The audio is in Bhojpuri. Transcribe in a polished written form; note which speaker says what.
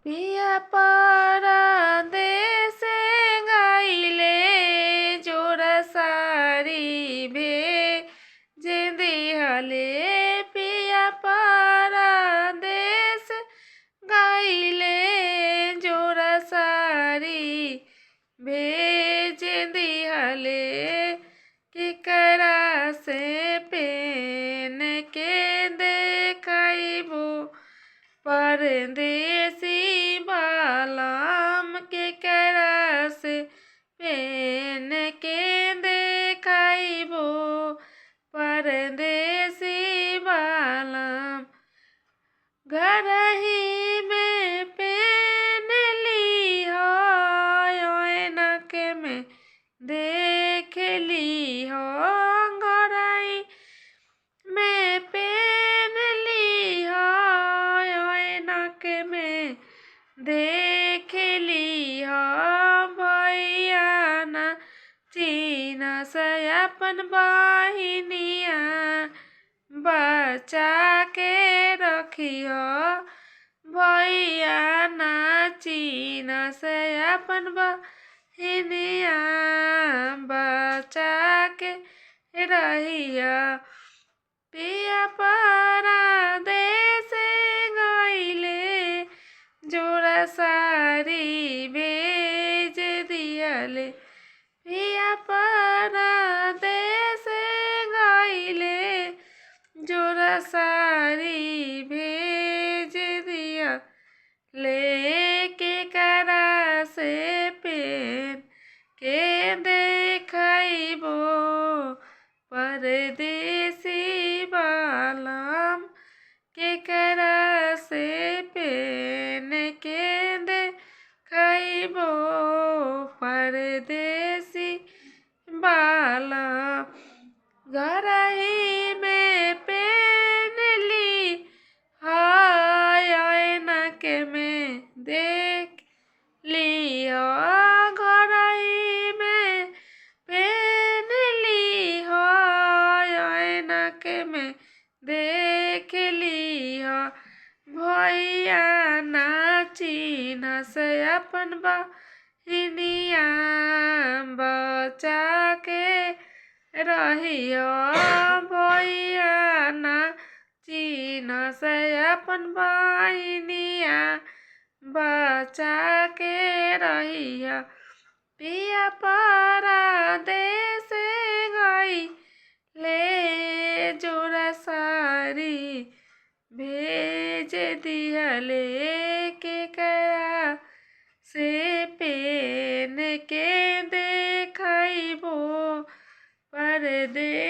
Speaker 1: पिया परदेस गइले जोरा सारी भेज दिहले। पिया परदेस गइले जोरा सारी भेज दिहले। केकरा से पेन के देखैबो परदेसी बालम। केकरा से पेन के देखैबो परदेसी बालम। घरही में पेन लिहो ऐनक में देख लिहो। घरही में पेन लिहो ऐनक में देख लिहो। भैया न चिन्हस अपन बहिनिया बचा के रखियो। भैया न चिन्हस अपन बहिनिया बचा के रहिया। पिया परदेस गइले जोरा सारी भेज दिहले। पिया परदेस गइले जोरा सारी भेज दिहले। केकरा से पेन के देखैबो परदेसी बालम। केकरा से पेन के देखैबो परदेसी बालम। घरही में पेन लिहो ऐनक में देख लिहो। घरही में पेन लिहो ऐनक में देख लिहो। भैया न चिन्हस अपन बहिनिया बचा के रहियो। भैया न चिन्हस अपन बहिनिया बचा के रहियो। पिया परदेस गइले जोरा सारी भेज दिहले। केकरा से पेन के देखैबो परदेसी